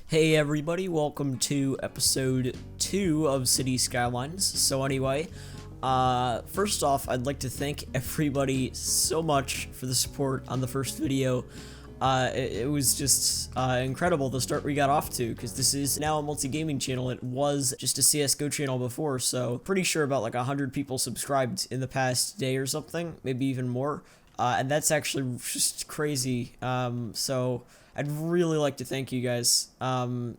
Hey everybody, welcome to episode 2 of Cities Skylines. So anyway, first off, I'd like to thank everybody so much for the support on the first video. It was just incredible the start we got off to, because this is now a multi-gaming channel. It was just a CSGO channel before, so pretty sure about like 100 people subscribed in the past day or something, maybe even more. And that's actually just crazy. So I'd really like to thank you guys.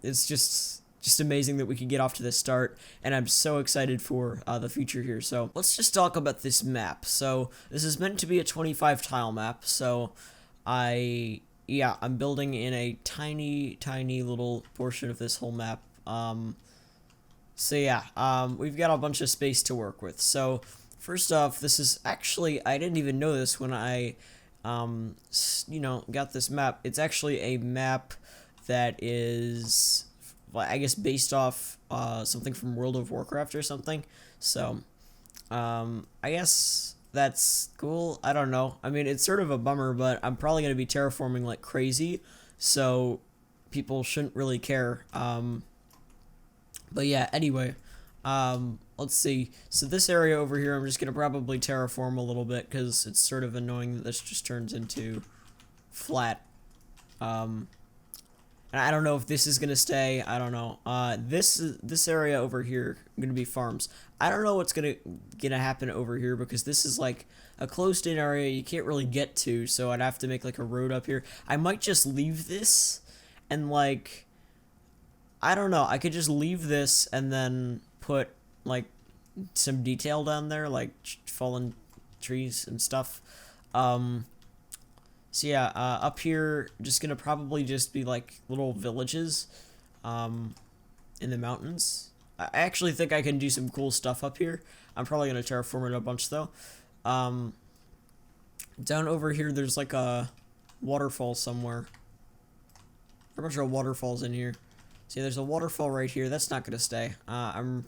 It's just amazing that we could get off to this start, and I'm so excited for the future here. So let's just talk about this map. So this is meant to be a 25 tile map. So I'm building in a tiny little portion of this whole map. We've got a bunch of space to work with. So first off, this is actually, I didn't even know this when I, got this map. It's actually a map that is, well, I guess based off, something from World of Warcraft or something. So, I guess that's cool. I don't know. I mean, it's sort of a bummer, but I'm probably going to be terraforming like crazy, so people shouldn't really care. But yeah, anyway, let's see. So this area over here, I'm just going to probably terraform a little bit, because it's sort of annoying that this just turns into flat. And I don't know if this is going to stay. I don't know. This area over here going to be farms. I don't know what's going to happen over here, because this is like a closed-in area you can't really get to, so I'd have to make like a road up here. I might just leave this and like, I don't know, I could just leave this and then put like some detail down there, like fallen trees and stuff. Up here, just gonna probably just be like little villages in the mountains. I actually think I can do some cool stuff up here. I'm probably gonna terraform it a bunch though. Down over here, there's like a waterfall somewhere. There are a bunch of waterfalls in here. See, there's a waterfall right here. That's not gonna stay. I'm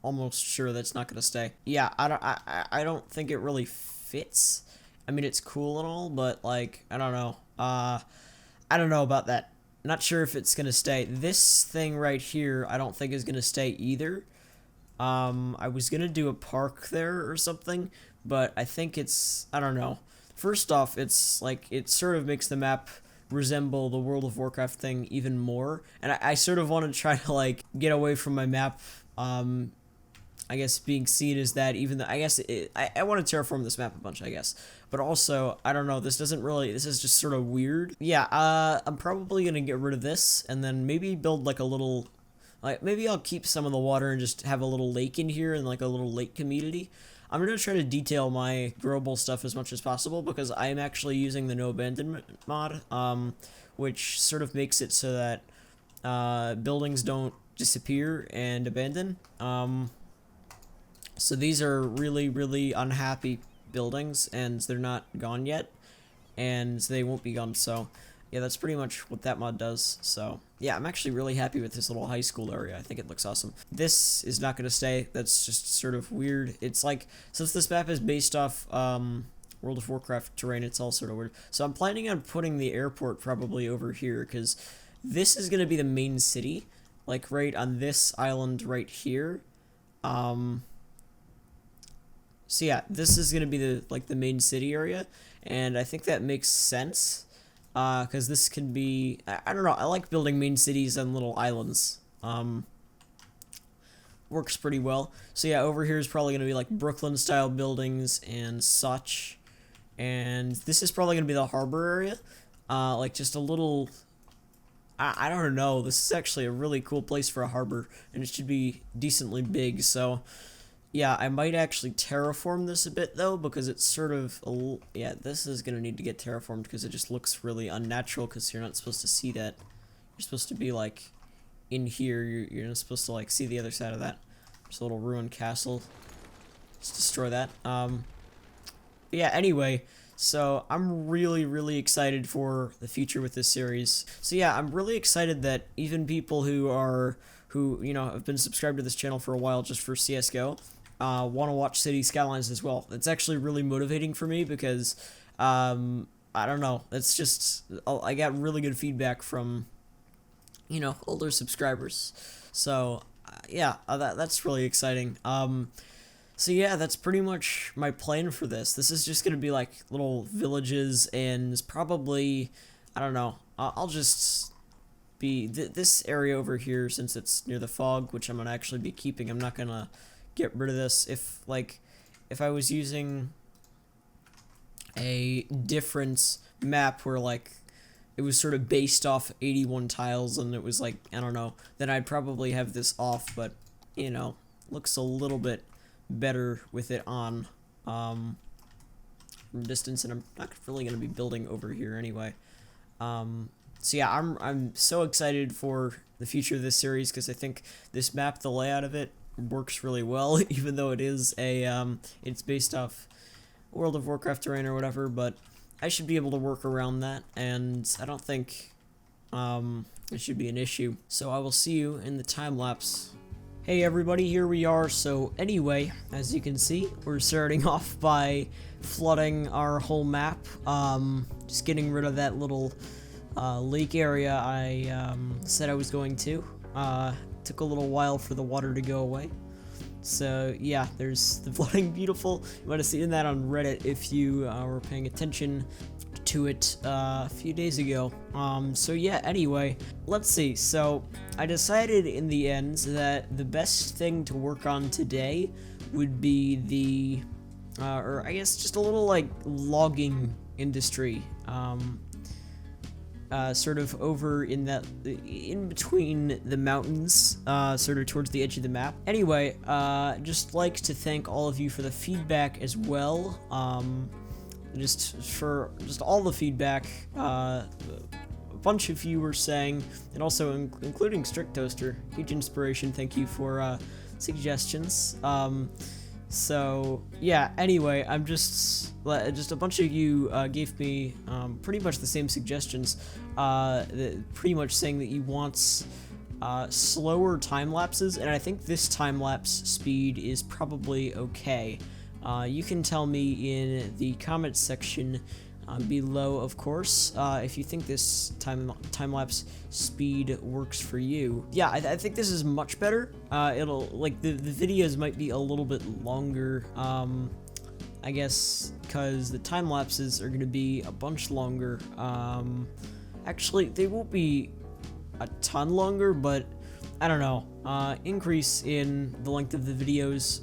almost sure that's not gonna stay. Yeah, I don't think it really fits. I mean, it's cool and all, but like, I don't know. I don't know about that. Not sure if it's gonna stay. This thing right here, I don't think is gonna stay either. I was gonna do a park there or something, but I think it's, I don't know. First off, it's like, it sort of makes the map resemble the World of Warcraft thing even more, and I sort of want to try to like get away from my map, I guess being seen as that, even though I guess I want to terraform this map a bunch, I guess, but also I don't know, this is just sort of weird. Yeah, I'm probably gonna get rid of this and then maybe build like a little, like maybe I'll keep some of the water and just have a little lake in here and like a little lake community. I'm going to try to detail my growable stuff as much as possible, because I am actually using the no abandonment mod, which sort of makes it so that buildings don't disappear and abandon. So these are really unhappy buildings, and they're not gone yet, and they won't be gone. So yeah, that's pretty much what that mod does. So yeah, I'm actually really happy with this little high school area. I think it looks awesome. This is not going to stay. That's just sort of weird. It's like, since this map is based off World of Warcraft terrain, it's all sort of weird. So I'm planning on putting the airport probably over here, because this is going to be the main city, like right on this island right here. So yeah, this is going to be the main city area, and I think that makes sense. Because this can be, I don't know, I like building main cities on little islands. Works pretty well. So yeah, over here is probably going to be like Brooklyn-style buildings and such. And this is probably going to be the harbor area. Like just a little, I don't know, this is actually a really cool place for a harbor, and it should be decently big, so yeah, I might actually terraform this a bit, though, because it's sort of, yeah, this is going to need to get terraformed, because it just looks really unnatural, because you're not supposed to see that. You're supposed to be, like, in here. You're not supposed to, like, see the other side of that. There's a little ruined castle. Let's destroy that. Yeah, anyway, so I'm really excited for the future with this series. So yeah, I'm really excited that even people who have been subscribed to this channel for a while just for CSGO, want to watch Cities Skylines as well. It's actually really motivating for me, because I don't know, it's just, I got really good feedback from older subscribers. So yeah, that's really exciting. So yeah, that's pretty much my plan for this. This is just gonna be like little villages, and probably, I don't know, I'll just be this area over here, since it's near the fog, which I'm gonna actually be keeping. I'm not gonna get rid of this. If I was using a different map where like it was sort of based off 81 tiles and it was like, I don't know, then I'd probably have this off, but looks a little bit better with it on from distance, and I'm not really going to be building over here anyway. So yeah, I'm so excited for the future of this series, because I think this map, the layout of it, works really well, even though it is it's based off World of Warcraft terrain or whatever, but I should be able to work around that, and I don't think it should be an issue. So I will see you in the time lapse. Hey everybody, here we are. So anyway, as you can see, we're starting off by flooding our whole map, just getting rid of that little lake area I said I was going to. Took a little while for the water to go away. So yeah, there's the flooding. Beautiful. You might have seen that on Reddit if you were paying attention to it a few days ago. So yeah, anyway, let's see. So I decided in the end that the best thing to work on today would be the or I guess just a little like logging industry, sort of over in between the mountains, sort of towards the edge of the map. Anyway, just like to thank all of you for the feedback as well. Just all the feedback. A bunch of you were saying, and also including Strict Toaster, huge inspiration. Thank you for suggestions. So yeah, anyway, I'm just a bunch of you gave me pretty much the same suggestions, pretty much saying that you want slower time lapses, and I think this time lapse speed is probably okay. You can tell me in the comments section below, of course, if you think this time lapse speed works for you. Yeah, I think this is much better. It'll like the videos might be a little bit longer, I guess, because the time lapses are going to be a bunch longer. Actually, they won't be a ton longer, but I don't know. Increase in the length of the videos.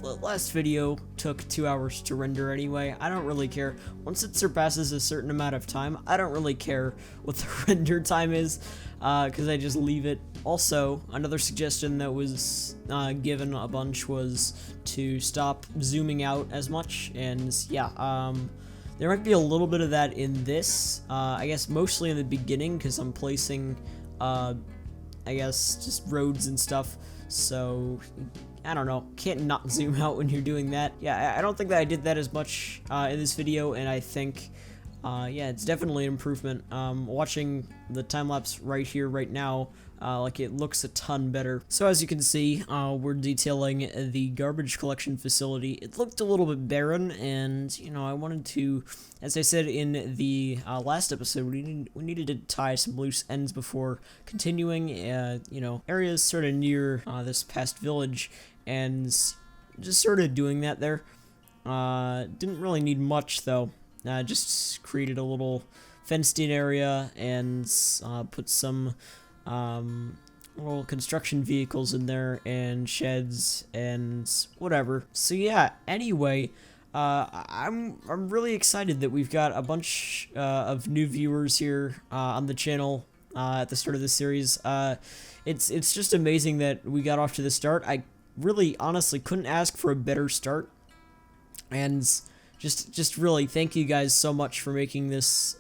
The last video took 2 hours to render anyway. I don't really care. Once it surpasses a certain amount of time, I don't really care what the render time is, because I just leave it. Also, another suggestion that was given a bunch was to stop zooming out as much, and yeah, there might be a little bit of that in this. I guess mostly in the beginning, because I'm placing I guess just roads and stuff, so I don't know, can't not zoom out when you're doing that. Yeah, I don't think that I did that as much in this video, and I think yeah, it's definitely an improvement. Watching the time-lapse right here, right now, like it looks a ton better. So as you can see, we're detailing the garbage collection facility. It looked a little bit barren, and I wanted to, as I said in the last episode, we needed to tie some loose ends before continuing. Areas sort of near this past village, and just sort of doing that there. Didn't really need much though. Just created a little fenced-in area and put some little construction vehicles in there and sheds and whatever. So yeah, anyway, I'm really excited that we've got a bunch of new viewers here on the channel at the start of this series. It's just amazing that we got off to the start. I really honestly couldn't ask for a better start, and just really thank you guys so much for making this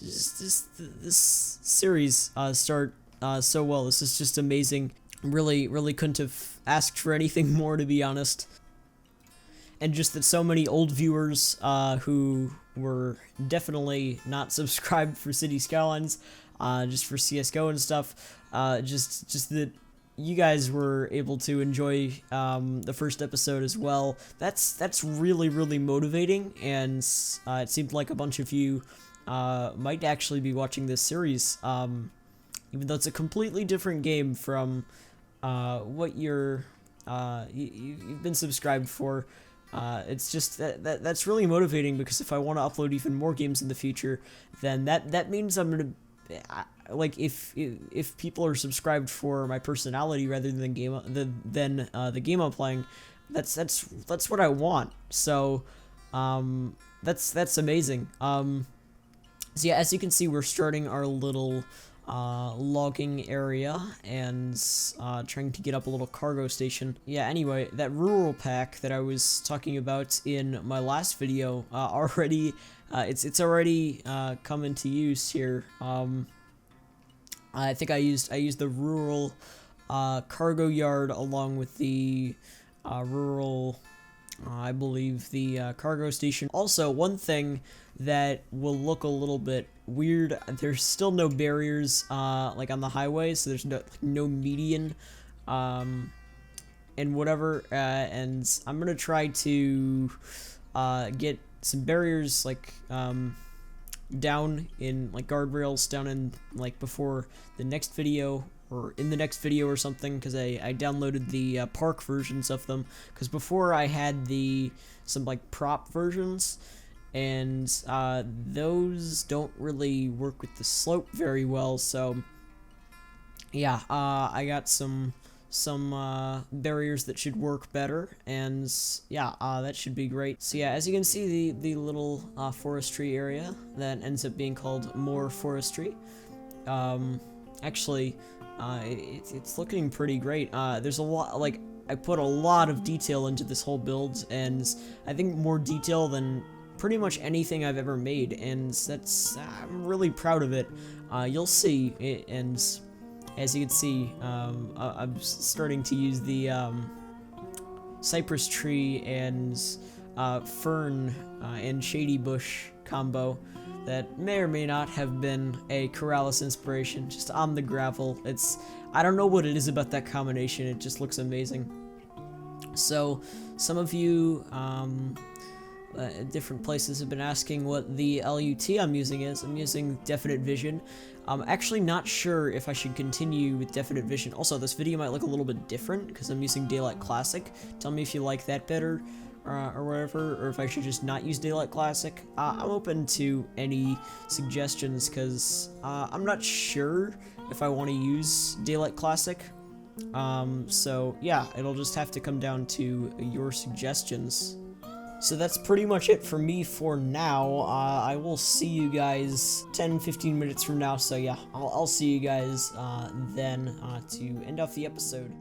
this series start so well. This is just amazing. Really couldn't have asked for anything more, to be honest. And just that so many old viewers who were definitely not subscribed for Cities Skylines, just for CSGO and stuff, just that you guys were able to enjoy the first episode as well. That's really motivating, and it seemed like a bunch of you might actually be watching this series. even though it's a completely different game from what you've been subscribed for. It's just that's really motivating, because if I want to upload even more games in the future, then that means I'm gonna like if people are subscribed for my personality rather than the game I'm playing, that's what I want. So that's amazing. So yeah, as you can see, we're starting our little logging area and trying to get up a little cargo station. Yeah, anyway, that rural pack that I was talking about in my last video already it's already come into use here. I think I used the rural cargo yard along with the rural I believe the cargo station. Also, one thing that will look a little bit weird, there's still no barriers like on the highway, so there's no median and whatever, and I'm gonna try to get some barriers like down in like guardrails down in like before the next video, or in the next video or something, because I downloaded the park versions of them, because before I had some like prop versions, and those don't really work with the slope very well. So yeah, I got some barriers that should work better, and yeah, that should be great. So yeah, as you can see, the little forestry area that ends up being called more forestry, actually it's looking pretty great. There's a lot, like, I put a lot of detail into this whole build, and I think more detail than pretty much anything I've ever made, and I'm really proud of it. You'll see it, and as you can see, I'm starting to use the cypress tree and fern and shady bush combo that may or may not have been a Corrales inspiration, just on the gravel. I don't know what it is about that combination, it just looks amazing. So, some of you different places have been asking what the LUT I'm using is. I'm using Definite Vision. I'm actually not sure if I should continue with Definite Vision. Also, this video might look a little bit different because I'm using Daylight Classic. Tell me if you like that better, or whatever, or if I should just not use Daylight Classic. I'm open to any suggestions, because I'm not sure if I want to use Daylight Classic. So yeah, it'll just have to come down to your suggestions. So that's pretty much it for me for now. I will see you guys 10-15 minutes from now. So yeah, I'll see you guys then to end off the episode.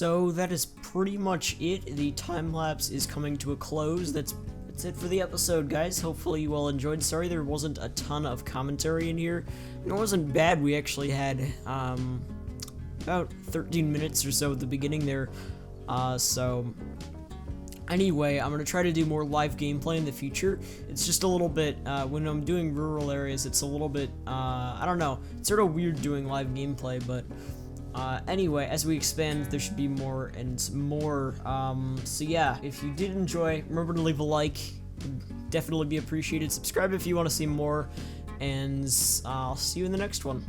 So that is pretty much it. The time lapse is coming to a close. That's it for the episode, guys. Hopefully you all enjoyed. Sorry there wasn't a ton of commentary in here. It wasn't bad. We actually had about 13 minutes or so at the beginning there. So anyway, I'm going to try to do more live gameplay in the future. It's just a little bit, when I'm doing rural areas, it's a little bit, I don't know, it's sort of weird doing live gameplay, but anyway, as we expand, there should be more and more. So yeah, if you did enjoy, remember to leave a like. Would definitely be appreciated. Subscribe if you want to see more, and I'll see you in the next one.